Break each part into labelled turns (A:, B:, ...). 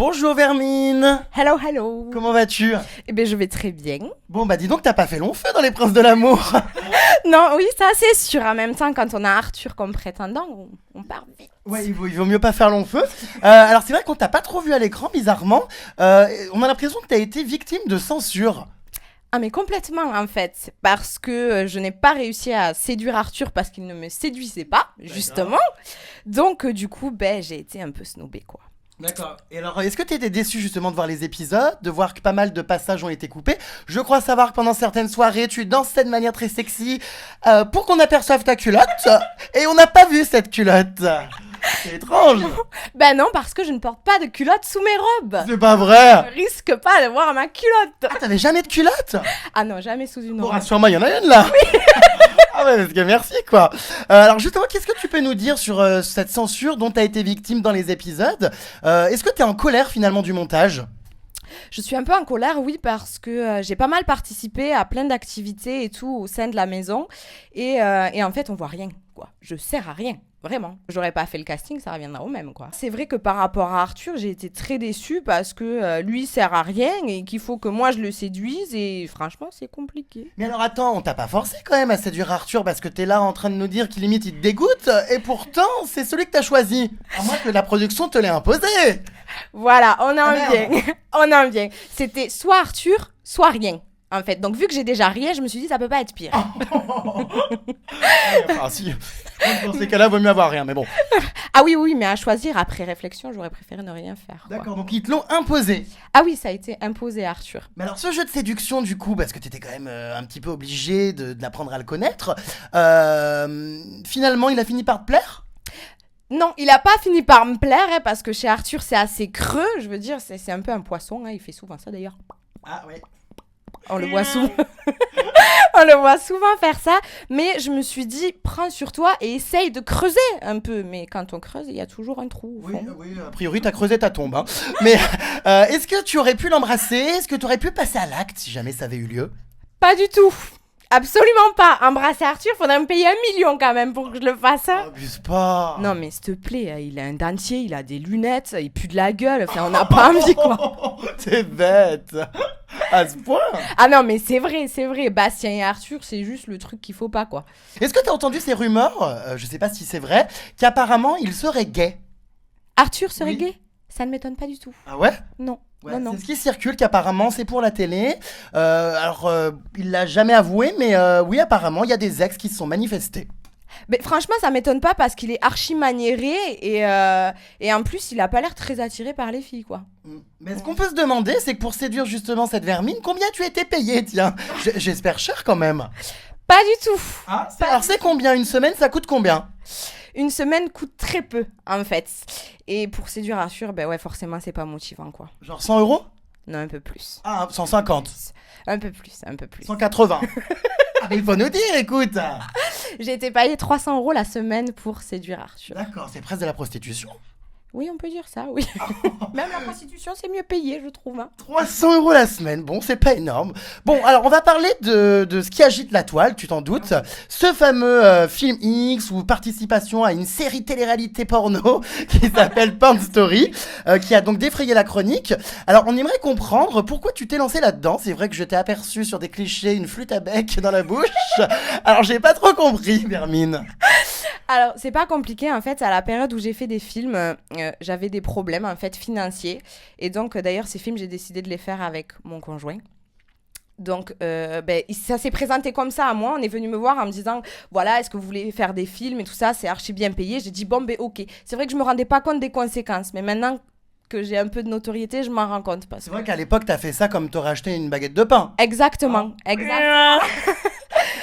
A: Bonjour Vermine.
B: Hello, hello.
A: Comment vas-tu?
B: Eh bien, je vais très bien.
A: Bon bah dis donc, t'as pas fait long feu dans les Princes de l'amour.
B: Non, oui, ça c'est sûr. En même temps, quand on a Arthur comme prétendant, on part vite.
A: Ouais, il vaut mieux pas faire long feu. Alors c'est vrai qu'on t'a pas trop vu à l'écran, bizarrement. On a l'impression que t'as été victime de censure.
B: Ah mais complètement en fait, parce que je n'ai pas réussi à séduire Arthur parce qu'il ne me séduisait pas, justement. Donc du coup, j'ai été un peu snobée quoi.
A: D'accord. Et alors, est-ce que t'étais déçu justement de voir les épisodes, de voir que pas mal de passages ont été coupés? Je crois savoir que pendant certaines soirées, tu danses de manière très sexy pour qu'on aperçoive ta culotte, et on n'a pas vu cette culotte. C'est étrange.
B: Ben non, parce que je ne porte pas de culotte sous mes robes.
A: C'est pas vrai.
B: Je risque pas de voir ma culotte.
A: Ah, t'avais jamais de culotte?
B: Ah non, jamais sous une
A: Bon,
B: robe.
A: rassure-moi, il y en a une là. Oui. Ah ouais, parce que merci quoi. Alors justement, qu'est-ce que tu peux nous dire sur cette censure dont t'as été victime dans les épisodes? Est-ce que t'es en colère finalement du montage?
B: Je suis un peu en colère, oui, parce que j'ai pas mal participé à plein d'activités et tout au sein de la maison. Et en fait, on voit rien, quoi. Je sers à rien, vraiment. J'aurais pas fait le casting, ça reviendra au même, quoi. C'est vrai que par rapport à Arthur, j'ai été très déçue parce que lui sert à rien et qu'il faut que moi je le séduise. Et franchement, c'est compliqué.
A: Mais alors attends, on t'a pas forcé quand même à séduire Arthur parce que t'es là en train de nous dire qu'il limite il te dégoûte, et pourtant c'est celui que t'as choisi. À moins que la production te l'ait imposé.
B: Voilà, on en
A: merde.
B: vient. On en vient. C'était soit Arthur, soit rien. En fait, donc vu que j'ai déjà rien, je me suis dit ça peut pas être pire.
A: Enfin si, dans ces cas-là, vaut mieux avoir rien, mais bon.
B: Ah oui, mais à choisir après réflexion, j'aurais préféré ne rien faire, quoi.
A: D'accord, donc ils te l'ont imposé.
B: Ah oui, ça a été imposé à Arthur.
A: Mais alors ce jeu de séduction du coup, parce que t'étais quand même un petit peu obligé de l'apprendre à le connaître, finalement il a fini par te plaire?
B: Non, il a pas fini par me plaire, hein, parce que chez Arthur, c'est assez creux. Je veux dire, c'est un peu un poisson. Hein, il fait souvent ça d'ailleurs.
A: Ah ouais.
B: On le voit souvent. On le voit souvent faire ça. Mais je me suis dit, prends sur toi et essaye de creuser un peu. Mais quand on creuse, il y a toujours un trou au
A: Oui,
B: fond.
A: oui, a priori t'as creusé ta tombe. Hein. Mais est-ce que tu aurais pu l'embrasser? Est-ce que tu aurais pu passer à l'acte si jamais ça avait eu lieu?
B: Pas du tout. Absolument pas. Embrasser Arthur, faudrait me payer 1 million quand même pour que je le fasse. Hein.
A: Abuse pas.
B: Non mais s'il te plaît, il a un dentier, il a des lunettes, il pue de la gueule, enfin on n'a pas envie quoi.
A: T'es bête. À ce point.
B: Ah non mais c'est vrai, Bastien et Arthur c'est juste le truc qu'il faut pas quoi.
A: Est-ce que t'as entendu ces rumeurs, je sais pas si c'est vrai, qu'apparemment il serait gay?
B: Arthur serait
A: Oui.
B: gay? Ça ne m'étonne pas du tout.
A: Ah ouais?
B: Non,
A: Ouais,
B: non.
A: c'est ce qui circule, qu'apparemment c'est pour la télé. Il l'a jamais avoué, mais oui, apparemment il y a des ex qui se sont manifestés.
B: Mais franchement ça m'étonne pas parce qu'il est archi maniéré et en plus il a pas l'air très attiré par les filles quoi.
A: Mais ce qu'on peut se demander, c'est que pour séduire justement cette vermine, combien tu étais payé, tiens? J'espère cher quand même.
B: Pas du tout.
A: Ah, alors c'est combien? Une semaine, ça coûte combien?
B: Une semaine coûte très peu en fait. Et pour séduire Arthur, ouais forcément c'est pas motivant quoi.
A: Genre 100 euros?
B: Non un peu plus.
A: Ah, 150.
B: Un peu plus.
A: 180. Ah, mais il faut nous dire, écoute.
B: J'ai été payée 300 € la semaine pour séduire Arthur.
A: D'accord, c'est presque de la prostitution.
B: Oui, on peut dire ça, oui. Même la prostitution, c'est mieux payé, je trouve. Hein.
A: 300 euros la semaine, bon, c'est pas énorme. Bon, alors on va parler de ce qui agite la toile, tu t'en doutes. Ce fameux film X ou participation à une série télé-réalité porno qui s'appelle Porn Story, qui a donc défrayé la chronique. Alors on aimerait comprendre pourquoi tu t'es lancé là-dedans. C'est vrai que je t'ai aperçu sur des clichés, une flûte à bec dans la bouche. Alors j'ai pas trop compris, Vermine.
B: Alors, c'est pas compliqué, en fait, à la période où j'ai fait des films, j'avais des problèmes, en fait, financiers. Et donc, d'ailleurs, ces films, j'ai décidé de les faire avec mon conjoint. Donc, ça s'est présenté comme ça à moi. On est venu me voir en me disant, voilà, est-ce que vous voulez faire des films et tout ça, c'est archi bien payé. J'ai dit, ok. C'est vrai que je me rendais pas compte des conséquences, mais maintenant que j'ai un peu de notoriété, je m'en rends compte.
A: C'est vrai qu'à l'époque, t'as fait ça comme t'aurais acheté une baguette de pain.
B: Exactement.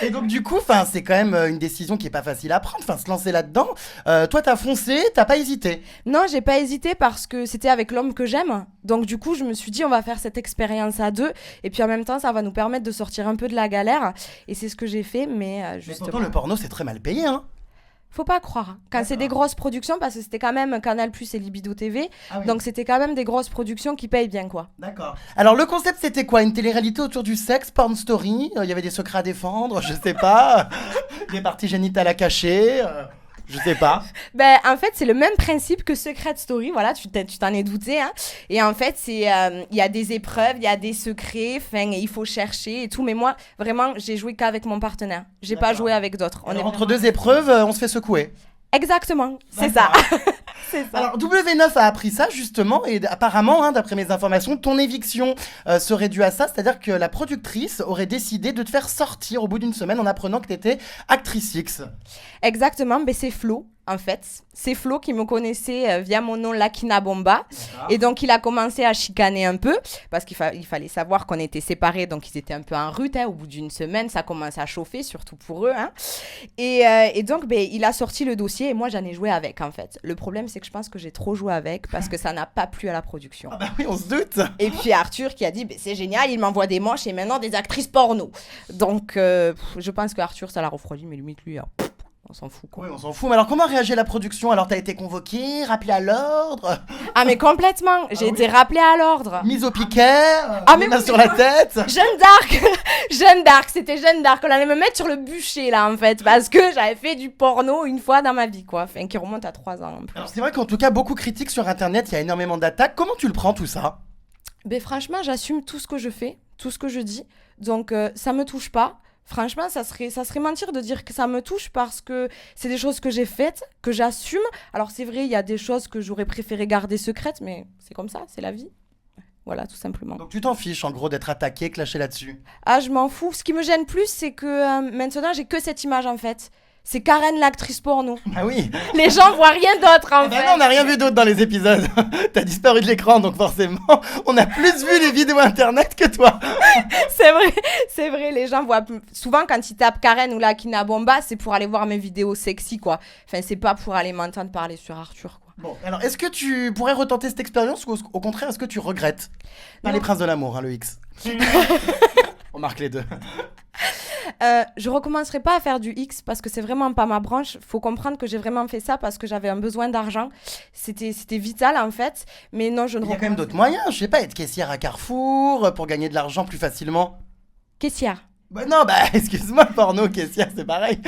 A: Et donc du coup, c'est quand même une décision qui est pas facile à prendre, se lancer là-dedans. Toi, t'as foncé, t'as pas hésité.
B: Non, j'ai pas hésité parce que c'était avec l'homme que j'aime. Donc du coup, je me suis dit, on va faire cette expérience à deux. Et puis en même temps, ça va nous permettre de sortir un peu de la galère. Et c'est ce que j'ai fait, mais
A: Mais
B: justement...
A: pourtant, le porno, c'est très mal payé, hein.
B: Faut pas croire. Quand c'est des grosses productions, parce que c'était quand même Canal+ et Libido TV,
A: Ah oui.
B: donc c'était quand même des grosses productions qui payent bien, quoi.
A: D'accord. Alors le concept, c'était quoi? Une télé-réalité autour du sexe, Porn Story? Il y avait des secrets à défendre, je sais pas. Des parties génitales à cacher. Je sais pas.
B: Ben, en fait, c'est le même principe que Secret Story. Voilà, tu t'en es douté. Hein. Et en fait, il y a des épreuves, il y a des secrets. Enfin, il faut chercher et tout. Mais moi, vraiment, j'ai joué qu'avec mon partenaire. J'ai pas joué avec d'autres.
A: Alors, entre deux épreuves, on se fait secouer.
B: Exactement, c'est ça. C'est ça.
A: Alors, W9 a appris ça, justement, et apparemment, hein, d'après mes informations, ton éviction serait due à ça, c'est-à-dire que la productrice aurait décidé de te faire sortir au bout d'une semaine en apprenant que tu étais actrice X.
B: Exactement, mais c'est Flo, en fait. C'est Flo qui me connaissait via mon nom Lakina Bomba. Et donc, il a commencé à chicaner un peu, parce qu'il fallait savoir qu'on était séparés, donc ils étaient un peu en rut. Hein. Au bout d'une semaine, ça commence à chauffer, surtout pour eux. Hein. Et donc, il a sorti le dossier et moi, j'en ai joué avec, en fait. Le problème, c'est que je pense que j'ai trop joué avec, parce que ça n'a pas plu à la production.
A: Ah bah oui, on se doute.
B: Et puis Arthur qui a dit, c'est génial, il m'envoie des manches et maintenant des actrices porno. Donc, je pense que Arthur, ça l'a refroidi, mais limite, lui... On s'en fout, quoi.
A: Oui, on s'en fout. Mais alors, comment a réagi la production? Alors, t'as été convoqué, rappelé à l'ordre?
B: Ah, mais complètement. J'ai été rappelée à l'ordre.
A: Mise au piquet?
B: Mais
A: main sur la tête?
B: Jeanne d'Arc. Jeanne d'Arc, c'était Jeanne d'Arc. On allait me mettre sur le bûcher, là, en fait. Parce que j'avais fait du porno une fois dans ma vie, quoi. Enfin, qui remonte à 3 ans, en plus.
A: Alors, c'est vrai qu'en tout cas, beaucoup critiquent sur Internet. Il y a énormément d'attaques. Comment tu le prends, tout ça?
B: Ben, franchement, j'assume tout ce que je fais, tout ce que je dis. Donc, ça me touche pas. Franchement, ça serait mentir de dire que ça me touche parce que c'est des choses que j'ai faites, que j'assume. Alors c'est vrai, il y a des choses que j'aurais préféré garder secrètes, mais c'est comme ça, c'est la vie. Voilà, tout simplement.
A: Donc tu t'en fiches en gros d'être attaqué, clashé là-dessus?
B: Ah, je m'en fous. Ce qui me gêne plus, c'est que maintenant, j'ai que cette image en fait. C'est Karen, l'actrice porno.
A: Ah oui.
B: Les gens voient rien d'autre en fait.
A: Non, on n'a rien vu d'autre dans les épisodes. T'as disparu de l'écran, donc forcément, on a plus vu les vidéos internet que toi.
B: C'est vrai, les gens voient souvent quand ils tapent Karen ou Lakina Bomba, c'est pour aller voir mes vidéos sexy quoi. Enfin, c'est pas pour aller m'entendre parler sur Arthur quoi.
A: Bon, alors est-ce que tu pourrais retenter cette expérience ou au contraire, est-ce que tu regrettes? Pas les princes de l'amour, hein, le X. On marque les deux.
B: Je recommencerai pas à faire du X parce que c'est vraiment pas ma branche. Faut comprendre que j'ai vraiment fait ça parce que j'avais un besoin d'argent. C'était vital en fait. Mais non, je ne.
A: Il y a quand même d'autres moyens. Je sais pas, être caissière à Carrefour pour gagner de l'argent plus facilement.
B: Caissière.
A: Bah non, excuse-moi, porno, caissière, c'est pareil.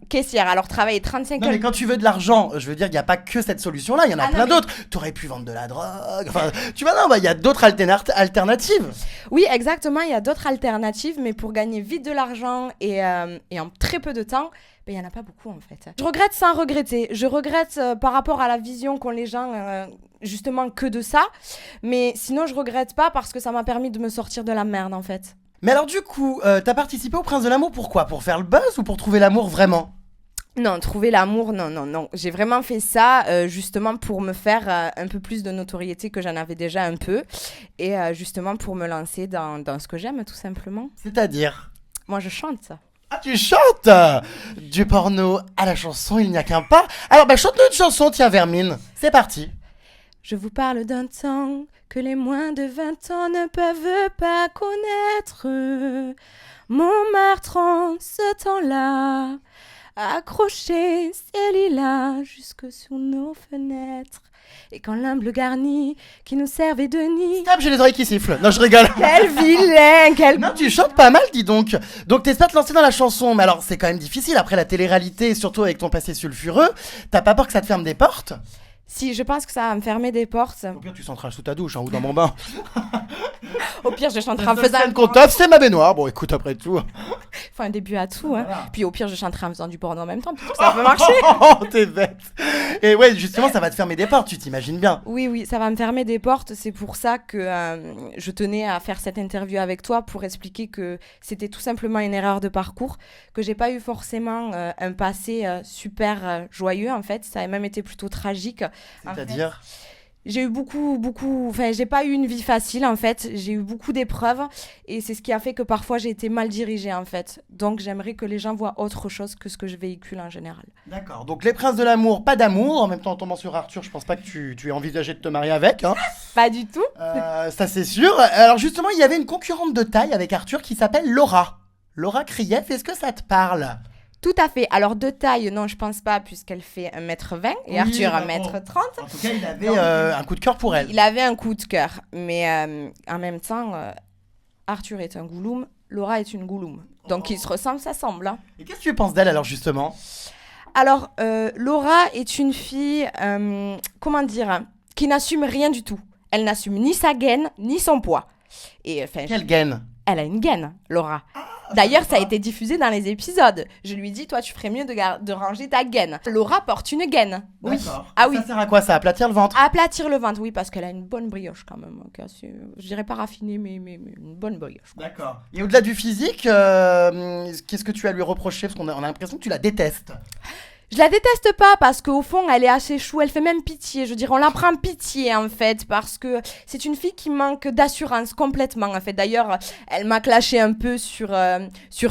B: Caissière. Alors travailler 35
A: Non, mais quand tu veux de l'argent, je veux dire, il n'y a pas que cette solution-là, il y en a plein d'autres. T'aurais pu vendre de la drogue. Enfin, tu vois, non, il y a d'autres alternatives.
B: Oui, exactement, il y a d'autres alternatives, mais pour gagner vite de l'argent et en très peu de temps, il n'y en a pas beaucoup en fait. Je regrette sans regretter. Je regrette par rapport à la vision qu'ont les gens, justement, que de ça. Mais sinon, je regrette pas parce que ça m'a permis de me sortir de la merde en fait.
A: Mais alors du coup, t'as participé au Prince de l'amour pourquoi? Pour faire le buzz ou pour trouver l'amour vraiment?
B: Non, trouver l'amour, non. J'ai vraiment fait ça justement pour me faire un peu plus de notoriété que j'en avais déjà un peu. Et justement pour me lancer dans ce que j'aime tout simplement.
A: C'est-à-dire?
B: Moi je chante.
A: Ah, tu chantes? Du porno à la chanson, il n'y a qu'un pas. Alors chante-nous une chanson, tiens Vermine. C'est parti.
B: Je vous parle d'un temps que les moins de 20 ans ne peuvent pas connaître. Montmartre en ce temps-là, accroché ses lilas jusque sur nos fenêtres. Et quand l'humble garni qui nous servait de nid...
A: Stop, j'ai les oreilles qui sifflent. Non, je rigole.
B: Quel vilain,
A: Non, tu chantes pas mal, dis donc. Donc t'espères te lancer dans la chanson, mais alors c'est quand même difficile après la télé-réalité, surtout avec ton passé sulfureux. T'as pas peur que ça te ferme des portes?
B: Si, je pense que ça va me fermer des portes.
A: Au pire, tu chanteras sous ta douche ou dans mon bain.
B: Au pire, je chanterai en faisant...
A: un qu'on t'offre, c'est ma baignoire. Bon, écoute, après tout...
B: Faut un début à tout, hein.
A: Voilà.
B: Puis au pire, je chanterai en faisant du porno en même temps, parce que ça peut marcher.
A: Oh, t'es bête. Et ouais, justement, ça va te fermer des portes, tu t'imagines bien.
B: Oui, ça va me fermer des portes. C'est pour ça que je tenais à faire cette interview avec toi pour expliquer que c'était tout simplement une erreur de parcours, que j'ai pas eu forcément un passé super joyeux, en fait. Ça a même été plutôt tragique.
A: C'est-à-dire?
B: J'ai eu enfin, j'ai pas eu une vie facile en fait, j'ai eu beaucoup d'épreuves et c'est ce qui a fait que parfois j'ai été mal dirigée en fait. Donc j'aimerais que les gens voient autre chose que ce que je véhicule en général.
A: D'accord, donc les princes de l'amour, pas d'amour. En même temps, en tombant sur Arthur, je pense pas que tu aies envisagé de te marier avec, hein.
B: Pas du tout.
A: Ça c'est sûr. Alors justement, il y avait une concurrente de taille avec Arthur qui s'appelle Laura. Laura Krief, est-ce que ça te parle?
B: Tout à fait. Alors de taille, non, je pense pas, puisqu'elle fait 1m20 et
A: Oui,
B: Arthur
A: bah,
B: 1m30.
A: En tout cas, il avait un coup de cœur pour elle.
B: Il avait un coup de cœur, mais en même temps, Arthur est un gouloum, Laura est une gouloum. Donc ils se ressemblent, ça semble. Hein.
A: Et qu'est-ce que tu penses d'elle alors justement?
B: Alors, Laura est une fille, comment dire, hein, qui n'assume rien du tout. Elle n'assume ni sa gaine, ni son poids. Et, enfin,
A: Quelle gaine?
B: elle a une gaine, Laura. D'ailleurs, ça a été diffusé dans les épisodes. Je lui dis, toi, tu ferais mieux de ranger ta gaine. Laura porte une gaine. Oui.
A: D'accord.
B: Ah oui.
A: Ça sert à quoi ça? Aplatir le ventre?
B: Aplatir le ventre, oui, parce qu'elle a une bonne brioche quand même. Ok, je dirais pas raffinée, mais une bonne brioche.
A: D'accord. Et au-delà du physique, qu'est-ce que tu as à lui reprocher? Parce qu'on a l'impression que tu la détestes.
B: Je la déteste pas parce qu'au fond, elle est assez chou, elle fait même pitié. Je veux dire, on la prend pitié en fait parce que c'est une fille qui manque d'assurance complètement en fait. D'ailleurs, elle m'a clashé un peu sur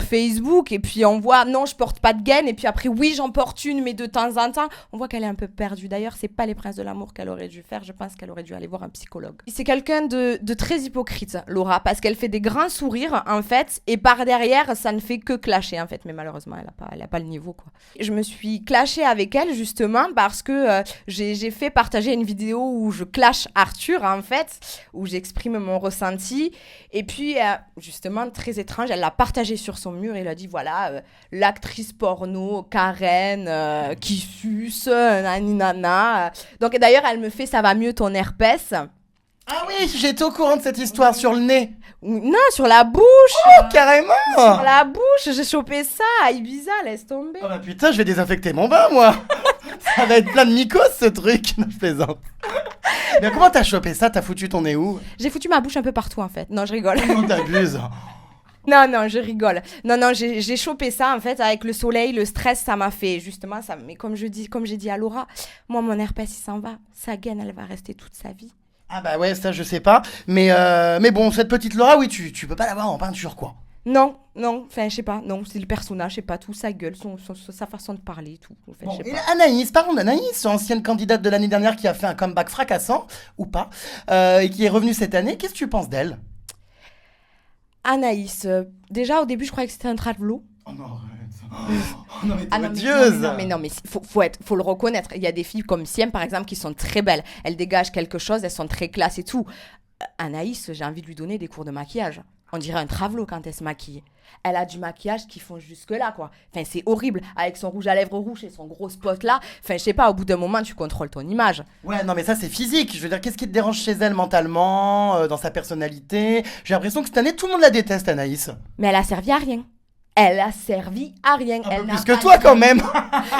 B: Facebook et puis on voit, non, je porte pas de gaine et puis après, oui, j'en porte une, mais de temps en temps, on voit qu'elle est un peu perdue. D'ailleurs, c'est pas les princes de l'amour qu'elle aurait dû faire. Je pense qu'elle aurait dû aller voir un psychologue. C'est quelqu'un de très hypocrite, Laura, parce qu'elle fait des grands sourires en fait et par derrière, ça ne fait que clasher en fait. Mais malheureusement, elle a pas le niveau quoi. Je me suis clashée avec elle justement parce que j'ai fait partager une vidéo où je clash Arthur en fait, où j'exprime mon ressenti et puis justement très étrange, elle l'a partagé sur son mur et elle a dit voilà l'actrice porno Karen qui suce nani nana. Donc d'ailleurs elle me fait ça va mieux ton herpès.
A: Ah oui, j'étais au courant de cette histoire sur le nez.
B: Non, sur la bouche.
A: Oh, carrément.
B: Sur la bouche, j'ai chopé ça à Ibiza, laisse tomber.
A: Oh bah putain, je vais désinfecter mon bain, moi. Ça va être plein de mycoses, ce truc. Non, je plaisante. Mais comment t'as chopé ça? T'as foutu ton nez où?
B: J'ai foutu ma bouche un peu partout, en fait. Non, je rigole.
A: Non, t'abuses.
B: Non, je rigole. Non, j'ai chopé ça, en fait, avec le soleil, le stress, ça m'a fait, justement, ça. Mais comme j'ai dit à Laura, moi, mon herpès, il s'en va. Sa gaine, elle va rester toute sa vie.
A: Ah bah ouais, ça, je sais pas. Mais bon, cette petite Laura, oui, tu peux pas l'avoir en peinture, quoi.
B: Non, enfin, je sais pas, non, c'est le personnage, je sais pas, tout, sa gueule, sa façon de parler, tout. En fait,
A: Bon,
B: je sais
A: et
B: pas.
A: Anaïs, parlons d'Anaïs, ancienne candidate de l'année dernière qui a fait un comeback fracassant, ou pas, et qui est revenue cette année. Qu'est-ce que tu penses d'elle?
B: Anaïs, déjà, au début, je croyais que c'était un travelot.
A: Oh non, arrête. Oh non, mais t'es
B: Ah non,
A: odieuse.
B: mais faut le reconnaître. Il y a des filles comme Siem, par exemple, qui sont très belles. Elles dégagent quelque chose, elles sont très classe et tout. Anaïs, j'ai envie de lui donner des cours de maquillage. On dirait un travelot quand elle se maquille. Elle a du maquillage qui font jusque-là, quoi. Enfin, c'est horrible. Avec son rouge à lèvres rouge et son gros spot là. Enfin, je sais pas, au bout d'un moment, tu contrôles ton image.
A: Ouais, non, mais ça, c'est physique. Je veux dire, qu'est-ce qui te dérange chez elle mentalement, dans sa personnalité? J'ai l'impression que cette année, tout le monde la déteste, Anaïs.
B: Mais elle a servi à rien. Elle a servi à rien.
A: Un
B: Elle
A: peu
B: n'a
A: plus que
B: pas
A: toi,
B: de-
A: quand même.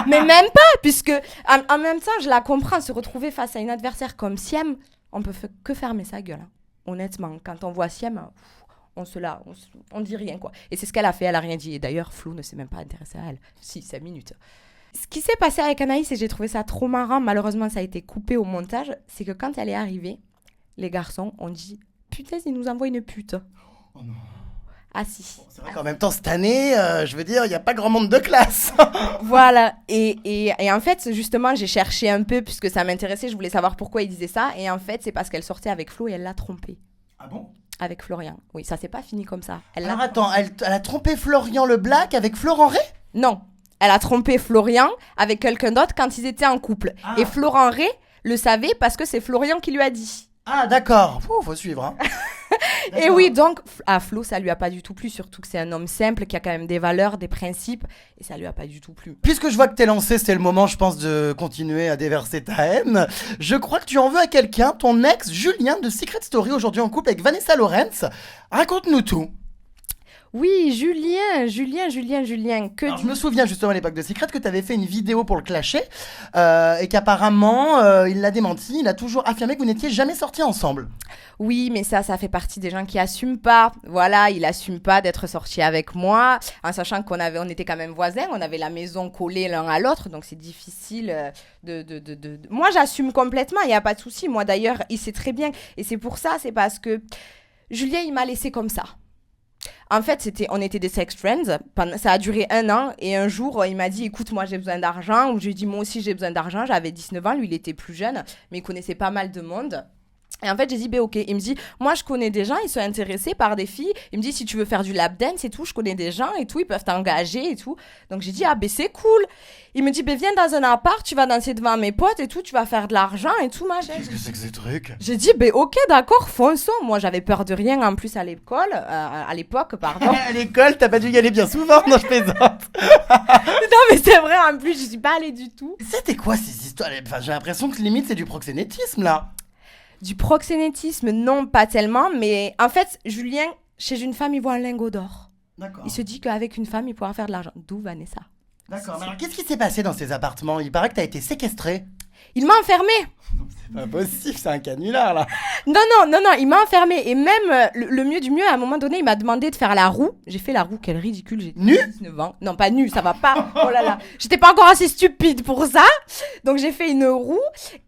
B: Mais même pas, puisque en même temps, je la comprends. Se retrouver face à une adversaire comme Siem, on peut que fermer sa gueule. Hein. Honnêtement, quand on voit Siem, on dit rien, quoi. Et c'est ce qu'elle a fait, elle a rien dit. Et d'ailleurs, Flo ne s'est même pas intéressé à elle. Si, 5 minutes. Ce qui s'est passé avec Anaïs, et j'ai trouvé ça trop marrant, malheureusement, ça a été coupé au montage, c'est que quand elle est arrivée, les garçons ont dit « Putain, il nous envoie une pute. »
A: Oh non.
B: Ah si.
A: C'est vrai qu'en même temps, cette année, je veux dire, il n'y a pas grand monde de classe.
B: Voilà. Et en fait, justement, j'ai cherché un peu, puisque ça m'intéressait, je voulais savoir pourquoi il disait ça. Et en fait, c'est parce qu'elle sortait avec Flo et elle l'a trompé.
A: Ah bon?
B: Avec Florian. Oui, ça s'est pas fini comme ça.
A: Alors attends, elle a trompé Florian le Black avec Florent Ray?
B: Non. Elle a trompé Florian avec quelqu'un d'autre quand ils étaient en couple.
A: Ah.
B: Et Florent Ray le savait parce que c'est Florian qui lui a dit.
A: Ah d'accord, faut suivre. Hein.
B: Et oui, donc, à Flo, ça lui a pas du tout plu, surtout que c'est un homme simple, qui a quand même des valeurs, des principes, et ça lui a pas du tout plu.
A: Puisque je vois que t'es lancé, c'est le moment, je pense, de continuer à déverser ta haine. Je crois que tu en veux à quelqu'un, ton ex Julien de Secret Story, aujourd'hui en couple avec Vanessa Lawrence. Raconte-nous tout.
B: Oui, Julien, que
A: Alors,
B: du...
A: je me souviens justement à l'époque de Secret que tu avais fait une vidéo pour le clasher et qu'apparemment il l'a démenti, il a toujours affirmé que vous n'étiez jamais sortis ensemble.
B: Oui, mais ça fait partie des gens qui assument pas. Voilà, il assume pas d'être sorti avec moi, en sachant on était quand même voisins, on avait la maison collée l'un à l'autre, donc c'est difficile Moi, j'assume complètement, il y a pas de souci. Moi, d'ailleurs, il sait très bien, et c'est pour ça, c'est parce que Julien, il m'a laissé comme ça. En fait, on était des sex friends. Ça a duré 1 an. Et un jour, il m'a dit, écoute, moi, j'ai besoin d'argent. Ou je lui ai dit, moi aussi, j'ai besoin d'argent. J'avais 19 ans. Lui, il était plus jeune. Mais il connaissait pas mal de monde. Et en fait, j'ai dit, ben ok. Il me dit, moi, je connais des gens, ils sont intéressés par des filles. Il me dit, si tu veux faire du lap dance et tout, je connais des gens et tout, ils peuvent t'engager et tout. Donc, j'ai dit, ah, ben c'est cool. Il me dit, ben viens dans un appart, tu vas danser devant mes potes et tout, tu vas faire de l'argent et tout, machin.
A: Qu'est-ce que c'est que ces trucs?
B: J'ai dit, ben ok, d'accord, fonçons. Moi, j'avais peur de rien en plus à l'école, à l'époque, pardon.
A: À l'école, t'as pas dû y aller bien souvent, non, je plaisante.
B: Non, mais c'est vrai, en plus, je suis pas allée du tout.
A: C'était quoi ces histoires? Enfin, j'ai l'impression que limite c'est du proxénétisme là.
B: Du proxénétisme, non, pas tellement, mais en fait, Julien, chez une femme, il voit un lingot d'or.
A: D'accord.
B: Il se dit qu'avec une femme, il pourra faire de l'argent. D'où Vanessa.
A: D'accord. Mais alors, qu'est-ce qui s'est passé dans ces appartements? Il paraît que t'as été séquestré.
B: Il m'a enfermé.
A: C'est pas possible, c'est un canular là.
B: Non, il m'a enfermé. Et même, le mieux du mieux, à un moment donné, il m'a demandé de faire la roue. J'ai fait la roue, quelle ridicule. J'ai
A: Nu?
B: 19 ans. Non, pas nu, ça va pas. Oh là là. J'étais pas encore assez stupide pour ça. Donc, j'ai fait une roue.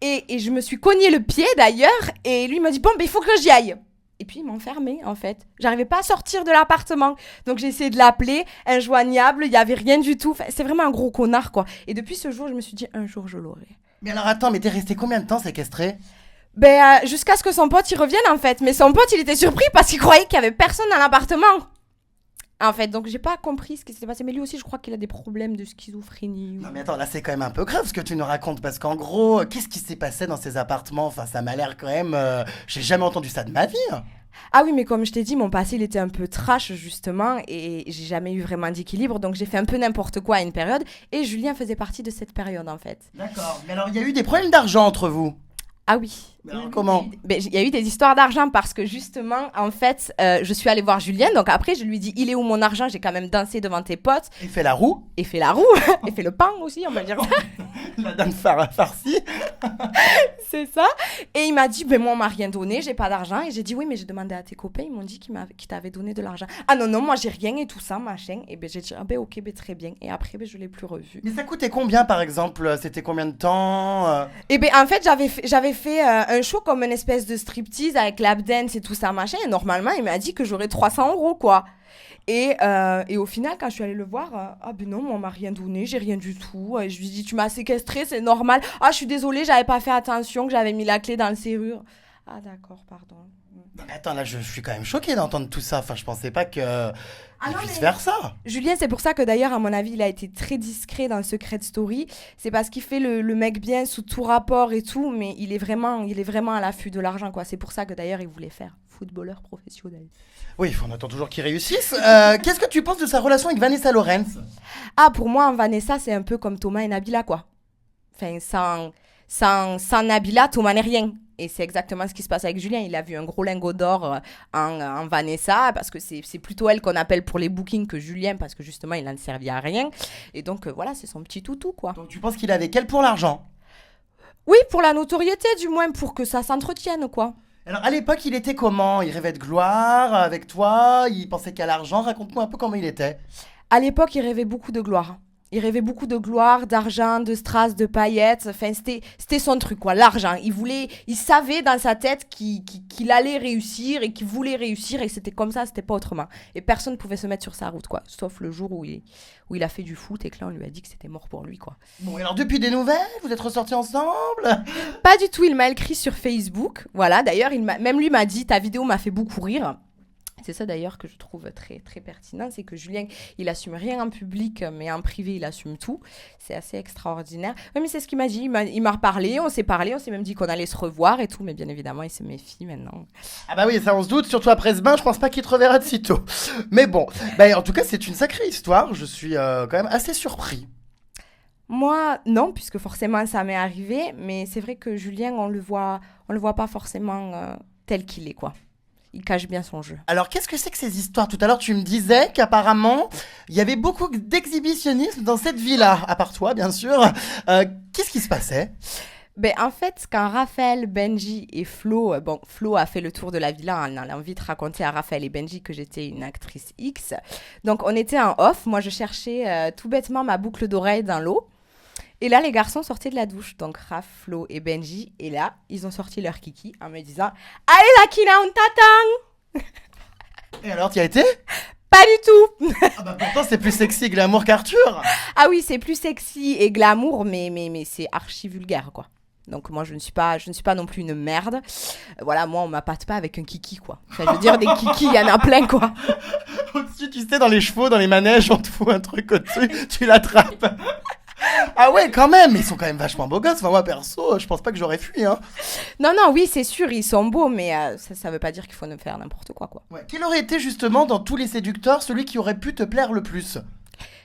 B: Et je me suis cogné le pied d'ailleurs. Et lui m'a dit, bon, ben, il faut que j'y aille. Et puis, il m'a enfermé, en fait. J'arrivais pas à sortir de l'appartement. Donc, j'ai essayé de l'appeler, injoignable. Il y avait rien du tout. Enfin, c'est vraiment un gros connard, quoi. Et depuis ce jour, je me suis dit, un jour, je l'aurai.
A: Mais alors attends, mais t'es resté combien de temps séquestré?
B: Ben, jusqu'à ce que son pote y revienne, en fait. Mais son pote, il était surpris parce qu'il croyait qu'il y avait personne dans l'appartement. En fait, donc j'ai pas compris ce qui s'était passé. Mais lui aussi, je crois qu'il a des problèmes de schizophrénie.
A: Non mais attends, là c'est quand même un peu grave ce que tu nous racontes, parce qu'en gros, qu'est-ce qui s'est passé dans ces appartements? Enfin, ça m'a l'air quand même... j'ai jamais entendu ça de ma vie.
B: Ah oui, mais comme je t'ai dit, mon passé, il était un peu trash, justement, et j'ai jamais eu vraiment d'équilibre, donc j'ai fait un peu n'importe quoi à une période, et Julien faisait partie de cette période, en fait.
A: D'accord, mais alors il y a eu des problèmes d'argent entre vous?
B: Ah oui.
A: Mais alors, comment?
B: Il y a eu des histoires d'argent parce que justement, en fait, je suis allée voir Julien. Donc après, je lui dis, il est où mon argent? J'ai quand même dansé devant tes potes.
A: Et fait la roue?
B: Et fait la roue. Et fait le pain aussi, on va dire ça.
A: La dame farcie.
B: C'est ça. Et il m'a dit, ben moi, on m'a rien donné, j'ai pas d'argent. Et j'ai dit, oui, mais j'ai demandé à tes copains, ils m'ont dit qu'ils t'avaient donné de l'argent. Ah non, moi, j'ai rien et tout ça, machin. Et ben j'ai dit, ah ben ok, ben très bien. Et après, ben je l'ai plus revu.
A: Mais ça coûtait combien par exemple? C'était combien de temps?
B: Et ben en fait, j'avais fait un show comme une espèce de striptease avec lap dance et tout ça, machin. Et normalement, il m'a dit que j'aurais 300 €, quoi. Et au final, quand je suis allée le voir, ah ben non, moi, on m'a rien donné, j'ai rien du tout. Et je lui ai dit, tu m'as séquestré, c'est normal. Ah, je suis désolée, j'avais pas fait attention, que j'avais mis la clé dans le serrure. Ah d'accord, pardon.
A: Non, mais attends, là je suis quand même choquée d'entendre tout ça. Enfin, je pensais pas que il
B: non,
A: puisse
B: mais-
A: faire ça.
B: Julien, c'est pour ça que d'ailleurs, à mon avis, il a été très discret dans le Secret Story. C'est parce qu'il fait le mec bien sous tout rapport et tout, mais il est vraiment à l'affût de l'argent, quoi. C'est pour ça que d'ailleurs, il voulait faire footballeur professionnel.
A: Oui, on attend toujours qu'il réussisse. Qu'est-ce que tu penses de sa relation avec Vanessa Lawrence?
B: Ah, pour moi, Vanessa, c'est un peu comme Thomas et Nabila, quoi. Enfin, sans Nabila, Thomas n'est rien. Et c'est exactement ce qui se passe avec Julien. Il a vu un gros lingot d'or en Vanessa, parce que c'est plutôt elle qu'on appelle pour les bookings que Julien, parce que justement, il n'en servi à rien. Et donc, voilà, c'est son petit toutou, quoi.
A: Donc tu penses qu'il est avec elle pour l'argent?
B: Oui, pour la notoriété, du moins, pour que ça s'entretienne, quoi.
A: Alors à l'époque, il était comment? Il rêvait de gloire avec toi? Il pensait qu'à l'argent? Raconte-moi un peu comment il était.
B: À l'époque, il rêvait beaucoup de gloire. Il rêvait beaucoup de gloire, d'argent, de strass, de paillettes. Enfin, c'était son truc, quoi, l'argent. Il savait dans sa tête qu'il allait réussir et qu'il voulait réussir, et c'était comme ça, c'était pas autrement. Et personne ne pouvait se mettre sur sa route, quoi. Sauf le jour où il a fait du foot et que là, on lui a dit que c'était mort pour lui, quoi.
A: Bon, et alors depuis des nouvelles? Vous êtes ressortis ensemble?
B: Pas du tout, il m'a écrit sur Facebook. Voilà, d'ailleurs, même lui m'a dit, ta vidéo m'a fait beaucoup rire. C'est ça d'ailleurs que je trouve très, très pertinent, c'est que Julien, il assume rien en public, mais en privé, il assume tout. C'est assez extraordinaire. Oui, mais c'est ce qu'il m'a dit, il m'a reparlé, on s'est même dit qu'on allait se revoir et tout, mais bien évidemment, il se méfie maintenant.
A: Ah bah oui, ça on se doute, surtout après ce bain, je pense pas qu'il te reverra de sitôt. Mais bon, bah, en tout cas, c'est une sacrée histoire, je suis quand même assez surpris.
B: Moi, non, puisque forcément, ça m'est arrivé, mais c'est vrai que Julien, on le voit pas forcément tel qu'il est, quoi. Il cache bien son jeu.
A: Alors, qu'est-ce que c'est que ces histoires? Tout à l'heure, tu me disais qu'apparemment, il y avait beaucoup d'exhibitionnisme dans cette villa, à part toi, bien sûr. Qu'est-ce qui se passait?
B: Ben, en fait, quand Raphaël, Benji et Flo, Flo a fait le tour de la villa en allant vite raconter à Raphaël et Benji que j'étais une actrice X. Donc, on était en off. Moi, je cherchais tout bêtement ma boucle d'oreille dans l'eau. Et là, les garçons sortaient de la douche. Donc, Raph, Flo et Benji. Et là, ils ont sorti leur kiki en me disant « Allez, la Kina, on t'attend !»
A: Et alors, t'y as été?
B: Pas du tout.
A: Ah bah pourtant, c'est plus sexy glamour qu'Arthur.
B: Ah oui, c'est plus sexy et glamour, mais c'est archi vulgaire, quoi. Donc moi, je ne suis pas non plus une merde. Voilà, moi, on m'appâte pas avec un kiki, quoi. Enfin, je veux dire, des kikis, il y en a plein, quoi.
A: Au-dessus, tu sais, dans les chevaux, dans les manèges, on te fout un truc au-dessus, tu l'attrapes. Ah ouais, quand même, ils sont quand même vachement beaux gosses. Enfin, moi, perso, je pense pas que j'aurais fui, hein.
B: Non, oui, c'est sûr, ils sont beaux, mais ça veut pas dire qu'il faut ne faire n'importe quoi, quoi.
A: Ouais. Quel aurait été, justement, dans tous les séducteurs, celui qui aurait pu te plaire le plus?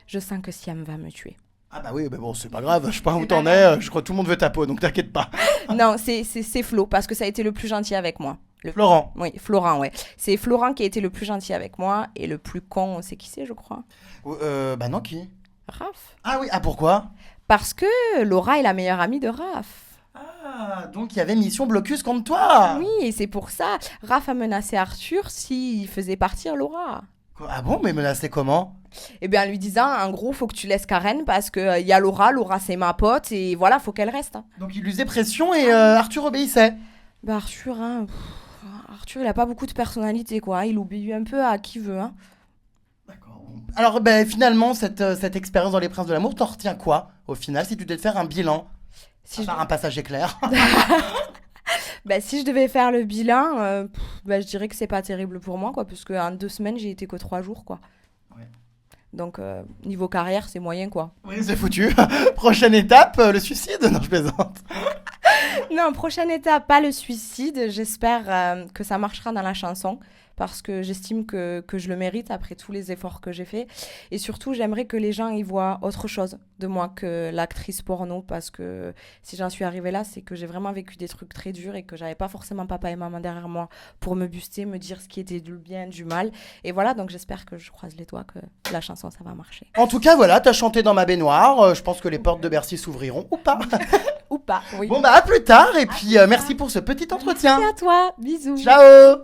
B: Je sens que Siam va me tuer.
A: Ah bah oui, mais bon, c'est pas grave, je sais pas où t'en es, je crois que tout le monde veut ta peau, donc t'inquiète pas.
B: Non, c'est Flo, parce que ça a été le plus gentil avec moi.
A: Florent.
B: Oui, Florent, ouais. C'est Florent qui a été le plus gentil avec moi, et le plus con, c'est qui c'est, je crois.
A: Bah non, qui?
B: Raph.
A: Ah oui, ah pourquoi?
B: Parce que Laura est la meilleure amie de Raph.
A: Ah, donc il y avait mission blocus contre toi.
B: Oui, et c'est pour ça. Raph a menacé Arthur s'il faisait partir Laura.
A: Ah bon, mais menacé comment?
B: Eh bien, en lui disant, en gros, faut que tu laisses Karen parce que y a Laura c'est ma pote, et voilà, faut qu'elle reste.
A: Donc il lui faisait pression et Arthur obéissait.
B: Bah Arthur, Arthur, il a pas beaucoup de personnalité, quoi. Il obéit un peu à qui veut, hein.
A: D'accord. Alors, ben, finalement, cette expérience dans Les Princes de l'amour, t'en retiens quoi, au final, si tu devais faire un bilan?
B: Si
A: À part un passage éclair.
B: Bah, si je devais faire le bilan, bah, je dirais que c'est pas terrible pour moi, quoi, parce qu'en 2 semaines, j'ai été que 3 jours, quoi.
A: Ouais.
B: Donc, niveau carrière, c'est moyen, quoi.
A: Oui, c'est foutu. Prochaine étape, le suicide? Non, je plaisante.
B: Non, prochaine étape, pas le suicide. J'espère que ça marchera dans la chanson parce que j'estime que je le mérite après tous les efforts que j'ai faits. Et surtout, j'aimerais que les gens y voient autre chose de moi que l'actrice porno parce que si j'en suis arrivée là, c'est que j'ai vraiment vécu des trucs très durs et que j'avais pas forcément papa et maman derrière moi pour me booster, me dire ce qui était du bien, du mal. Et voilà, donc j'espère que je croise les doigts que la chanson, ça va marcher.
A: En tout cas, voilà, t'as chanté dans ma baignoire. Je pense que les portes de Bercy s'ouvriront ou pas.
B: Ou pas, oui.
A: Bon, bah, à plus tard. Et puis, merci pour ce petit entretien.
B: Merci à toi, bisous.
A: Ciao.